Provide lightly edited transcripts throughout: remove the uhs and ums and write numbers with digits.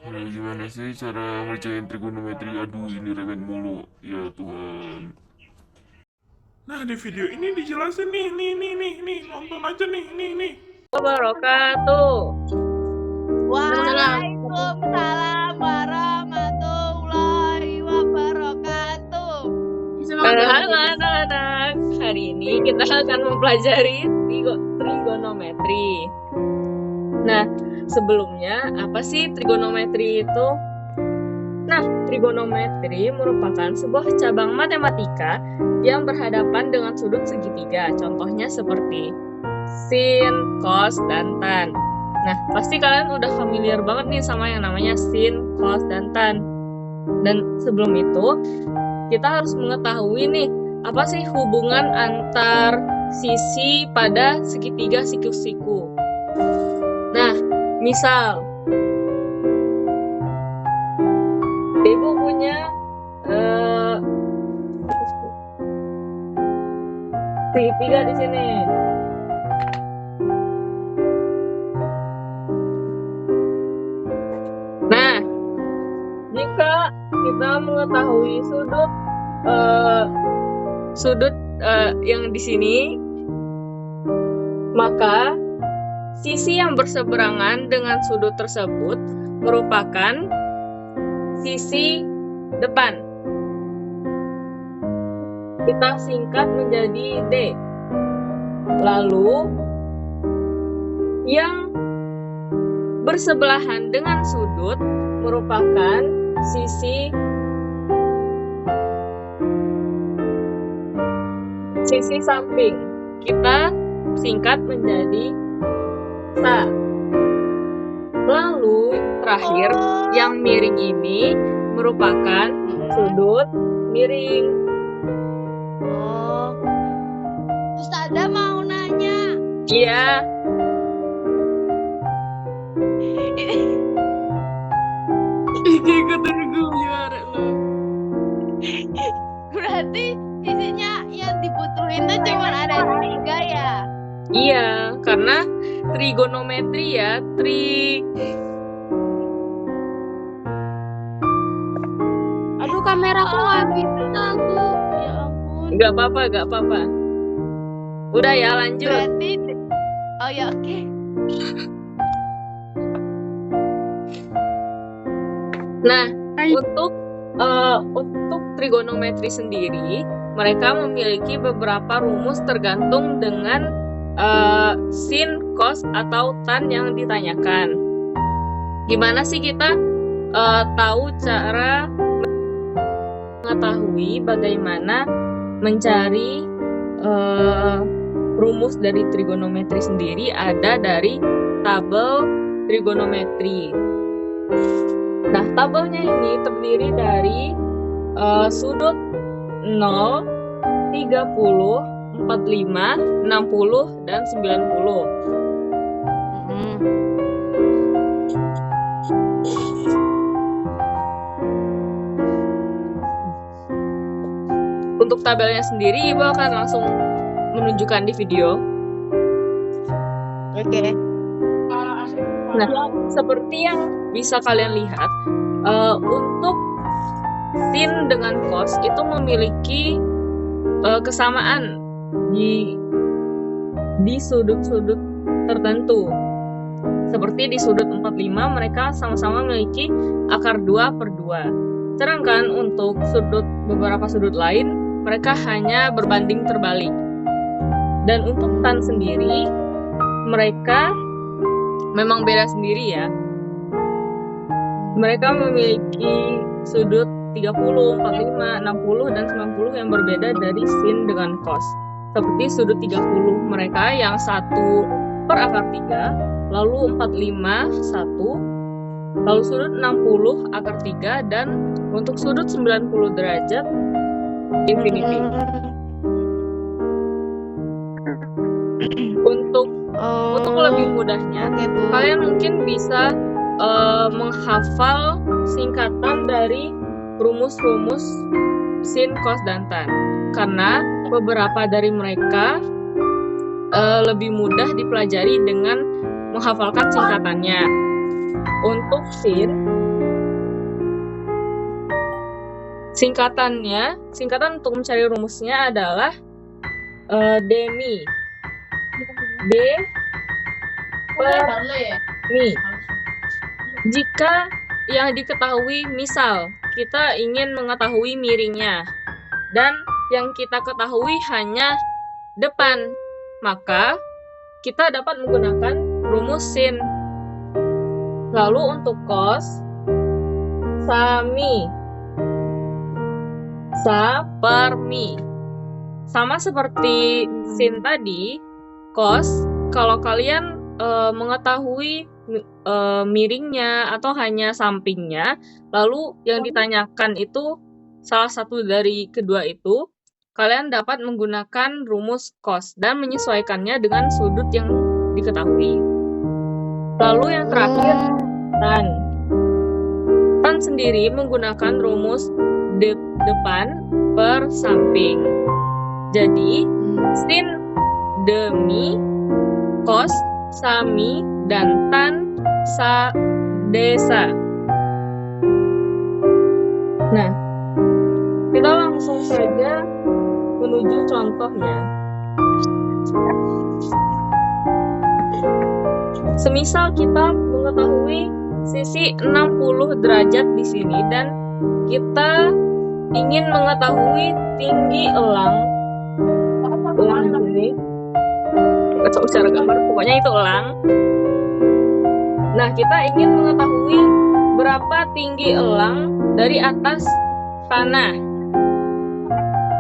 Gimana sih cara ngerjain trigonometri? Aduh, ini remeh mulu. Ya Tuhan. Nah, di video ini dijelasin nih, nonton aja nih. Wabarakatuh. Waalaikumsalam warahmatullahi wabarakatuh. Halo anak-anak. Hari ini kita akan mempelajari trigonometri. Nah, sebelumnya apa sih trigonometri itu? Nah, trigonometri merupakan sebuah cabang matematika yang berhadapan dengan sudut segitiga. Contohnya seperti sin, cos, dan tan. Nah, pasti kalian udah familiar banget nih sama yang namanya sin, cos, dan tan. Dan sebelum itu, kita harus mengetahui nih, apa sih hubungan antar sisi pada segitiga siku-siku. Nah, misal Ibu punya segitiga di sini. Nah, jika kita mengetahui sudut yang di sini, maka sisi yang berseberangan dengan sudut tersebut merupakan sisi depan. Kita singkat menjadi D. Lalu yang bersebelahan dengan sudut merupakan sisi samping. Kita singkat menjadi SA. Lalu terakhir yang miring ini merupakan sudut miring. Oh, Ustazah mau nanya. Iya. Ikutan gue juara lo. Berarti sisinya yang dibetulin tuh cuma ada 3 ya? Iya, karena trigonometri ya, Aduh, kameraku nggak bisa tuh. Ya ampun. Gak apa-apa. Udah ya, lanjut. Berarti, oh ya oke. Nah, untuk trigonometri sendiri, mereka memiliki beberapa rumus tergantung dengan sin, cos, atau tan yang ditanyakan. Gimana sih kita tahu cara mengetahui bagaimana mencari rumus dari trigonometri sendiri? Ada dari tabel trigonometri. Nah, tabelnya ini terdiri dari sudut 0, 30, 45, 60, dan 90. Untuk tabelnya sendiri, Ibu akan langsung menunjukkan di video. Oke. Nah, seperti yang bisa kalian lihat, untuk sin dengan cos itu memiliki kesamaan di sudut-sudut tertentu. Seperti di sudut 45, mereka sama-sama memiliki akar 2/2. Sedangkan untuk beberapa sudut lain, mereka hanya berbanding terbalik. Dan untuk tan sendiri, mereka memang beda sendiri ya. Mereka memiliki sudut 30, 45, 60, dan 90 yang berbeda dari sin dengan cos. Seperti sudut 30 mereka yang 1/3, lalu 45 1, lalu sudut 60 akar 3, dan untuk sudut 90 derajat infinity. Untuk lebih mudahnya, kalian mungkin bisa menghafal singkatan dari rumus-rumus sin, cos, dan tan. Karena beberapa dari mereka lebih mudah dipelajari dengan menghafalkan singkatannya. Untuk sin, Singkatan untuk mencari rumusnya adalah demi. D per mi. Jika yang diketahui, misal kita ingin mengetahui miringnya dan yang kita ketahui hanya depan, maka kita dapat menggunakan rumus sin. Lalu untuk cos, sami, sa per mi. Sama seperti sin tadi, cos, kalau kalian mengetahui miringnya atau hanya sampingnya, lalu yang ditanyakan itu salah satu dari kedua itu, kalian dapat menggunakan rumus cos dan menyesuaikannya dengan sudut yang diketahui. Lalu yang terakhir, tan. Tan sendiri menggunakan rumus depan per samping. Jadi, sin, demi, cos, sami, dan tan, sa, desa. Nah, kita langsung saja menuju contohnya. Semisal kita mengetahui sisi 60 derajat di sini dan kita ingin mengetahui tinggi elang ini. Cara gambar, pokoknya itu elang. Nah, kita ingin mengetahui berapa tinggi elang dari atas tanah.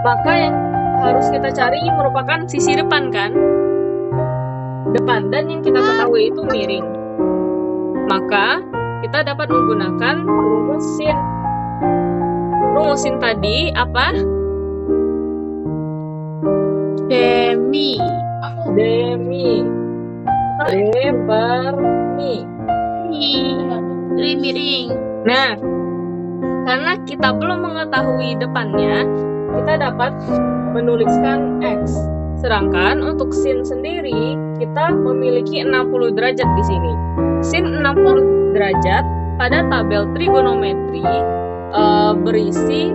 Maka yang harus kita cari merupakan sisi depan, kan? Depan, dan yang kita ketahui itu miring. Maka kita dapat menggunakan rumus sin. Rumus sin tadi apa? Demi. Demi. D per mi. Dari miring. Nah, karena kita belum mengetahui depannya, kita dapat menuliskan X. Sedangkan untuk sin sendiri, kita memiliki 60 derajat di sini. Sin 60 derajat pada tabel trigonometri berisi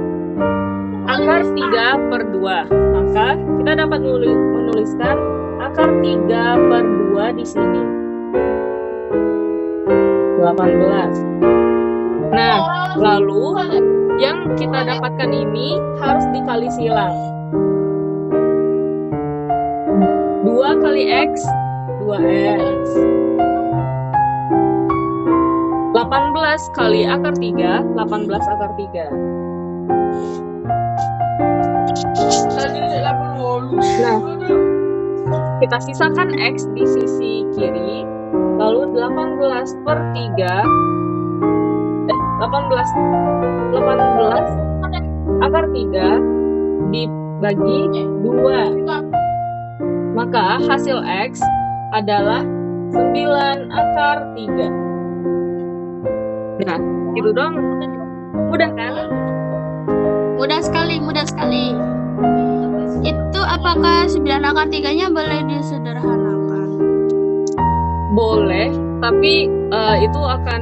akar 3 per 2. Maka kita dapat menuliskan akar 3 per 2 di sini. 18. Nah, lalu yang kita dapatkan ini harus dikali silang. 2 kali X, 2X. 18 kali akar 3, 18 akar 3. Nah, kita sisakan X di sisi kiri, lalu 18 per 3, 18 akar 3 dibagi 2. Maka hasil X adalah 9 akar 3. Nah, itu dong. Mudah kan? Mudah sekali. Itu apakah 9 akar 3-nya boleh disederhanakan? Boleh, tapi itu akan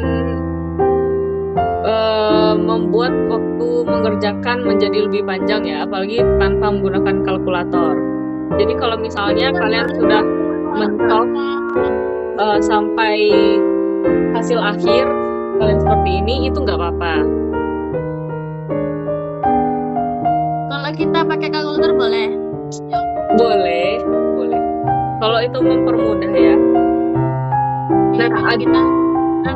membuat waktu mengerjakan menjadi lebih panjang ya, apalagi tanpa menggunakan kalkulator. Jadi kalau misalnya kalian sudah mentok sampai hasil akhir kalian seperti ini, itu nggak apa-apa. Kalau kita pakai kalkulator boleh? Boleh. Kalau itu mempermudah ya. Nah, kita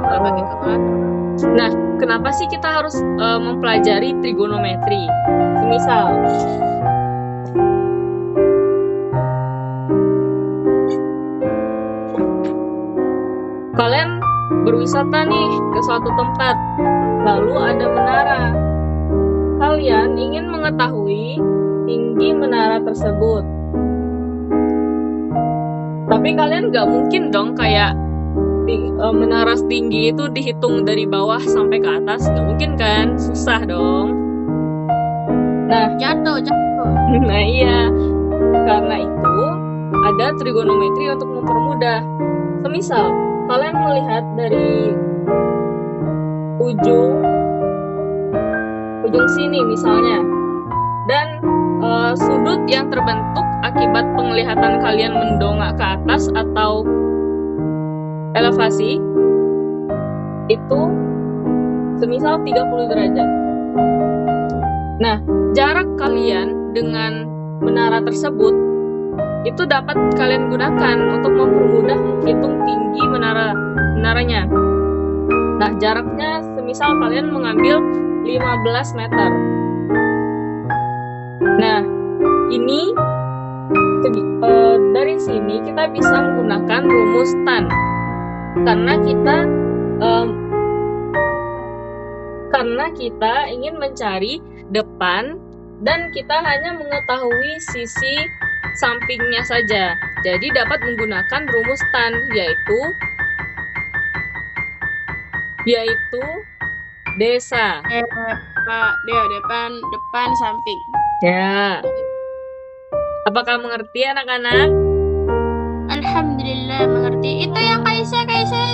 boleh pakai kalkulator. Nah, kenapa sih kita harus mempelajari trigonometri? Semisal, kalian berwisata nih ke suatu tempat, lalu ada menara. Kalian ingin mengetahui tinggi menara tersebut. Tapi kalian nggak mungkin dong kayak menara tinggi itu dihitung dari bawah sampai ke atas, nggak mungkin kan? Susah dong. Nah, Jatuh. nah iya, karena itu ada trigonometri untuk mempermudah. Semisal kalian melihat dari ujung ujung sini misalnya. Dan sudut yang terbentuk akibat penglihatan kalian mendongak ke atas atau elevasi itu semisal 30 derajat. Nah, jarak kalian dengan menara tersebut itu dapat kalian gunakan untuk mempermudah menghitung tinggi menaranya. Nah, jaraknya semisal kalian mengambil 15 meter. Nah, ini dari sini kita bisa menggunakan rumus tan karena kita ingin mencari depan dan kita hanya mengetahui sisi sampingnya saja. Jadi dapat menggunakan rumus tan yaitu desa. Depan samping. Ya. Apakah mengerti anak-anak? Alhamdulillah mengerti. Itu yang Kaisa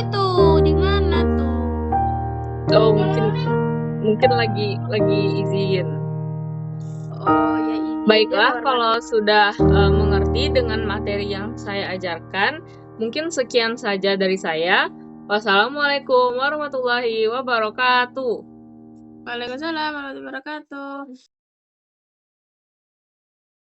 itu di mana tuh? Oh, mungkin lagi izin. Oh ya ini. Baiklah, kalau sudah mengerti dengan materi yang saya ajarkan, mungkin sekian saja dari saya. Wassalamualaikum warahmatullahi wabarakatuh. Waalaikumsalam warahmatullahi wabarakatuh.